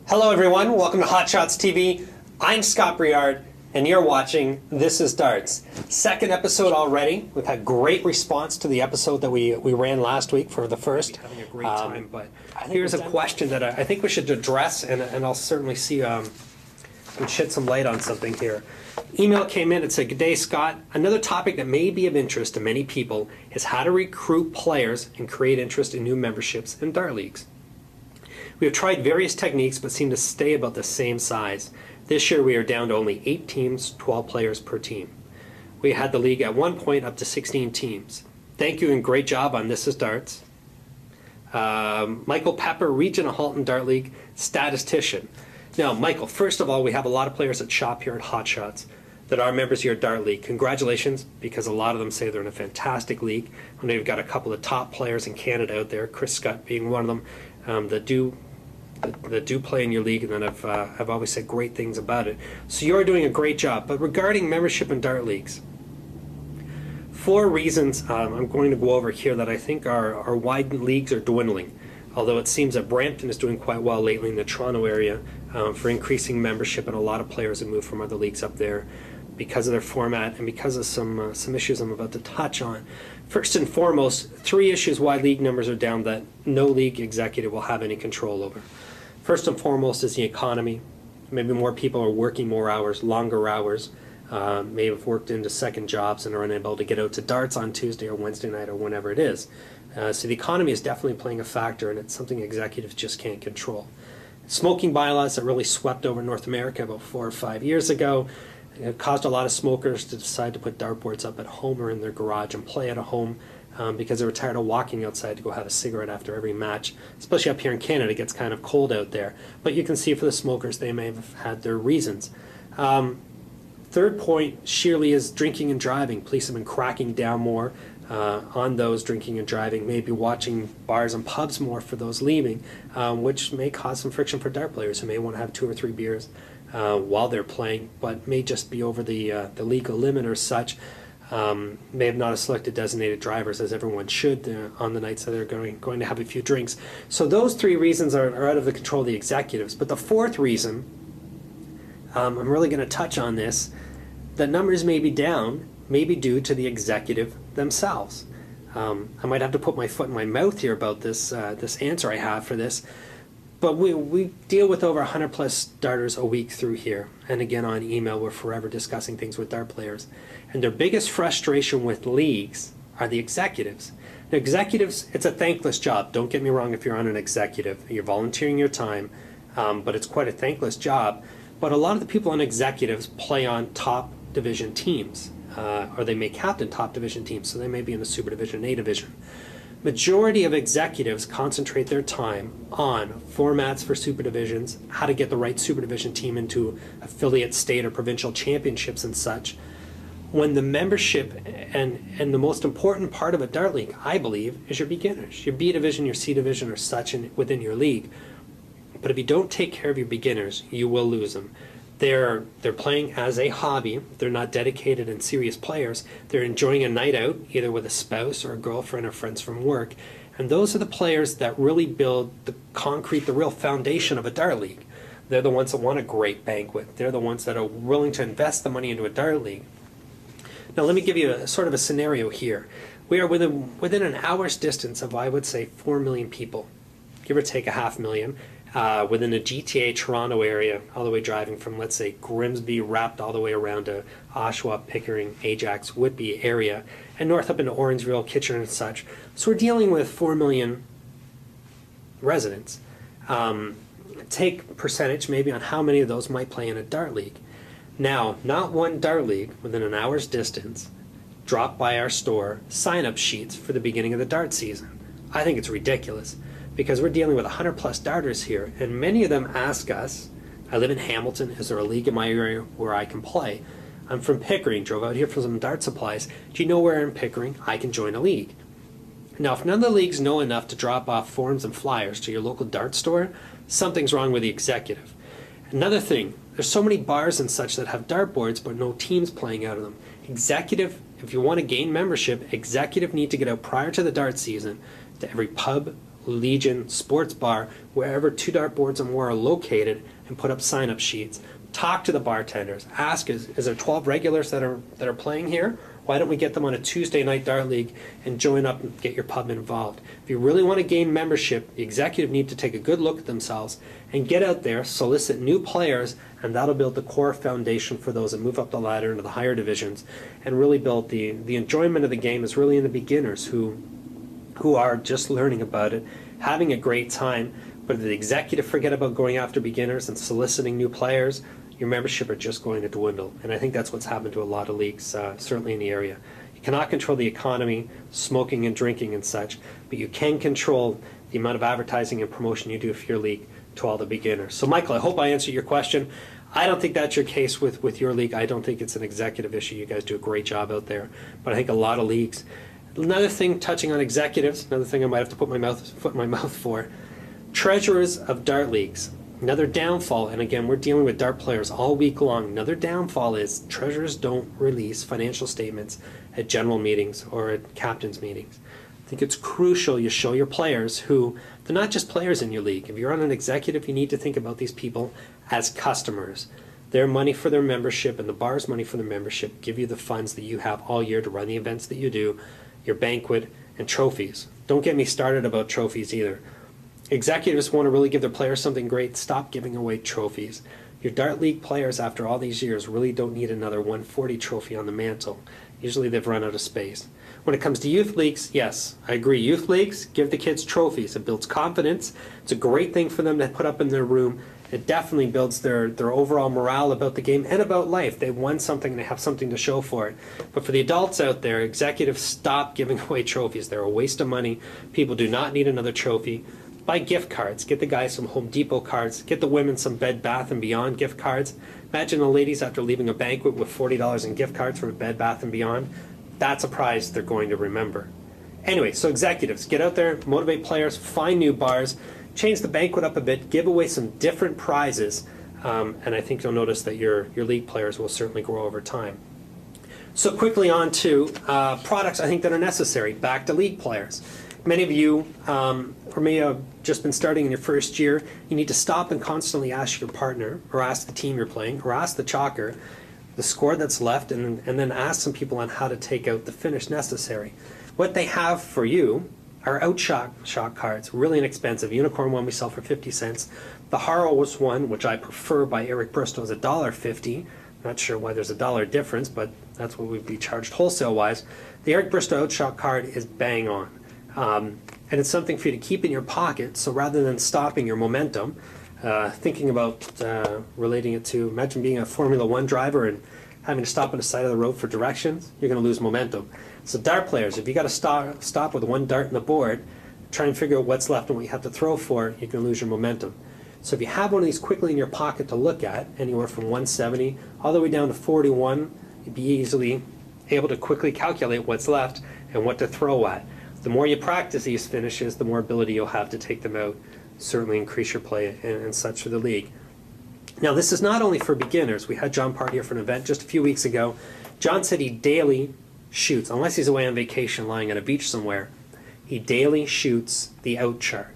Hello everyone, welcome to Hot Shots TV. I'm Scott Briard, and you're watching This is Darts. Second episode already. We've had great response to the episode that we ran last week for the first. Having a great time, but here's a question that I think we should address, and I'll certainly see and shed some light on something here. Email came in and said, "Good day, Scott. Another topic that may be of interest to many people is how to recruit players and create interest in new memberships in dart leagues. We have tried various techniques but seem to stay about the same size. This year we are down to only 8 teams, 12 players per team. We had the league at one point up to 16 teams. Thank you and great job on This is Darts." Michael Pepper, Region of Halton Dart League, statistician. Now, Michael, first of all, we have a lot of players that shop here at Hot Shots that are members of your Dart League. Congratulations, because a lot of them say they're in a fantastic league. I know you've got a couple of top players in Canada out there, Chris Scott being one of them, that do play in your league, and then I've always said great things about it. So you're doing a great job. But regarding membership in dart leagues, 4 reasons I'm going to go over here that I think our wide leagues are dwindling. Although it seems that Brampton is doing quite well lately in the Toronto area for increasing membership, and a lot of players have moved from other leagues up there because of their format and because of some issues I'm about to touch on. First and foremost, 3 issues why league numbers are down that no league executive will have any control over. First and foremost is the economy. Maybe more people are working more hours, longer hours, may have worked into second jobs and are unable to get out to darts on Tuesday or Wednesday night or whenever it is. So the economy is definitely playing a factor, and it's something executives just can't control. Smoking bylaws that really swept over North America about 4 or 5 years ago. It caused a lot of smokers to decide to put dartboards up at home or in their garage and play at home because they were tired of walking outside to go have a cigarette after every match. Especially up here in Canada, it gets kind of cold out there. But you can see for the smokers, they may have had their reasons. Third point, sheerly, is drinking and driving. Police have been cracking down more on those drinking and driving, maybe watching bars and pubs more for those leaving, which may cause some friction for dart players who may want to have 2 or 3 beers while they're playing, but may just be over the legal limit or such. May have not have selected designated drivers as everyone should on the nights that they're going to have a few drinks. So those 3 reasons are out of the control of the executives. But the 4th reason, I'm really going to touch on this, the numbers may be down, may be due to the executive themselves. I might have to put my foot in my mouth here about this answer I have for this. But we deal with over 100 plus darters a week through here. And again, on email, we're forever discussing things with dart players. And their biggest frustration with leagues are the executives. The executives, it's a thankless job. Don't get me wrong if you're on an executive. You're volunteering your time, but it's quite a thankless job. But a lot of the people on executives play on top division teams, or they may captain top division teams, so they may be in the Super Division, A Division. Majority of executives concentrate their time on formats for super divisions, how to get the right super division team into affiliate state or provincial championships and such, when the membership and the most important part of a dart league, I believe, is your beginners. Your B division, your C division are such within your league. But if you don't take care of your beginners, you will lose them. They're playing as a hobby. They're not dedicated and serious players. They're enjoying a night out, either with a spouse or a girlfriend or friends from work. And those are the players that really build the real foundation of a dart league. They're the ones that want a great banquet. They're the ones that are willing to invest the money into a dart league. Now let me give you a sort of a scenario here. We are within an hour's distance of, I would say, 4 million people, give or take a 500,000. Within the GTA Toronto area, all the way driving from, let's say, Grimsby, wrapped all the way around to Oshawa, Pickering, Ajax, Whitby area, and north up into Orangeville, Kitchener, and such. So we're dealing with 4 million residents. Take percentage maybe on how many of those might play in a dart league. Now, not one dart league within an hour's distance dropped by our store sign-up sheets for the beginning of the dart season. I think it's ridiculous, because we're dealing with 100 plus darters here, and many of them ask us, I live in Hamilton, is there a league in my area where I can play? I'm from Pickering, drove out here for some dart supplies. Do you know where in Pickering I can join a league? Now, if none of the leagues know enough to drop off forms and flyers to your local dart store, something's wrong with the executive. Another thing, there's so many bars and such that have dartboards but no teams playing out of them. Executive, if you want to gain membership, executive need to get out prior to the dart season to every pub, Legion, Sports Bar, wherever 2 dartboards or more are located, and put up sign-up sheets. Talk to the bartenders. Ask, is there 12 regulars that are playing here? Why don't we get them on a Tuesday night dart league and join up and get your pub involved? If you really want to gain membership, the executive need to take a good look at themselves and get out there, solicit new players, and that'll build the core foundation for those that move up the ladder into the higher divisions and really build the enjoyment of the game is really in the beginners who are just learning about it, having a great time. But if the executive forget about going after beginners and soliciting new players, your membership are just going to dwindle. And I think that's what's happened to a lot of leagues, certainly in the area. You cannot control the economy, smoking and drinking and such, but you can control the amount of advertising and promotion you do for your league to all the beginners. So Michael, I hope I answered your question. I don't think that's your case with your league. I don't think it's an executive issue. You guys do a great job out there. But I think a lot of leagues. Another thing touching on executives, another thing I might have to put my foot in my mouth for, treasurers of dart leagues. Another downfall, and again, we're dealing with dart players all week long. Another downfall is treasurers don't release financial statements at general meetings or at captains' meetings. I think it's crucial you show your players who, they're not just players in your league. If you're on an executive, you need to think about these people as customers. Their money for their membership and the bar's money for their membership give you the funds that you have all year to run the events that you do, your banquet, and trophies. Don't get me started about trophies either. Executives want to really give their players something great. Stop giving away trophies. Your dart league players, after all these years, really don't need another 140 trophy on the mantle. Usually they've run out of space. When it comes to youth leagues, yes, I agree. Youth leagues, give the kids trophies. It builds confidence. It's a great thing for them to put up in their room. It definitely builds their overall morale about the game and about life. They won something and they have something to show for it. But for the adults out there, executives, stop giving away trophies. They're a waste of money. People do not need another trophy. Buy gift cards. Get the guys some Home Depot cards. Get the women some Bed Bath & Beyond gift cards. Imagine the ladies after leaving a banquet with $40 in gift cards from Bed Bath & Beyond. That's a prize they're going to remember. Anyway, so executives, get out there, motivate players, find new bars, change the banquet up a bit, give away some different prizes, and I think you'll notice that your league players will certainly grow over time. So quickly on to products I think that are necessary. Back to league players. Many of you, or may have just been starting in your first year, you need to stop and constantly ask your partner, or ask the team you're playing, or ask the chalker, the score that's left, and then ask some people on how to take out the finish necessary. What they have for you are outshot cards, really inexpensive. Unicorn one we sell for 50 cents. The Harrow's one, which I prefer by Eric Bristow, is $1.50. Not sure why there's a dollar difference, but that's what we'd be charged wholesale-wise. The Eric Bristow outshot card is bang on. And it's something for you to keep in your pocket, so rather than stopping your momentum, thinking about relating it to, imagine being a Formula One driver and having to stop on the side of the road for directions, you're going to lose momentum. So dart players, if you got to stop with one dart in the board, try and figure out what's left and what you have to throw for, you can lose your momentum. So if you have one of these quickly in your pocket to look at, anywhere from 170 all the way down to 41, you'd be easily able to quickly calculate what's left and what to throw at. The more you practice these finishes, the more ability you'll have to take them out, certainly increase your play and such for the league. Now this is not only for beginners. We had John Part here for an event just a few weeks ago. John said he daily shoots, unless he's away on vacation lying on a beach somewhere, he daily shoots the out chart.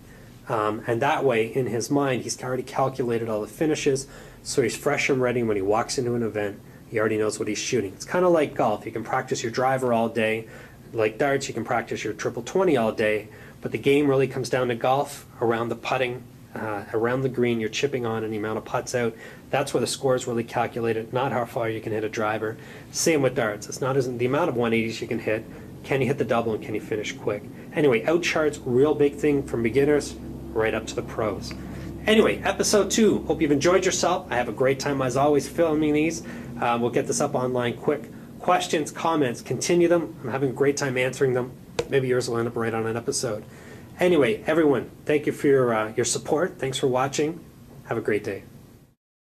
And that way, in his mind, he's already calculated all the finishes, so he's fresh and ready when he walks into an event. He already knows what he's shooting. It's kind of like golf. You can practice your driver all day. Like darts, you can practice your triple 20 all day, but the game really comes down to golf, around the putting, around the green, you're chipping on and the amount of putts out. That's where the score is really calculated, not how far you can hit a driver. Same with darts. It's not the amount of 180s you can hit. Can you hit the double and can you finish quick? Anyway, out charts, real big thing from beginners right up to the pros. Anyway, episode 2. Hope you've enjoyed yourself. I have a great time as always filming these. We'll get this up online quick. Questions, comments, continue them. I'm having a great time answering them. Maybe yours will end up right on an episode. Anyway, everyone, thank you for your support. Thanks for watching. Have a great day.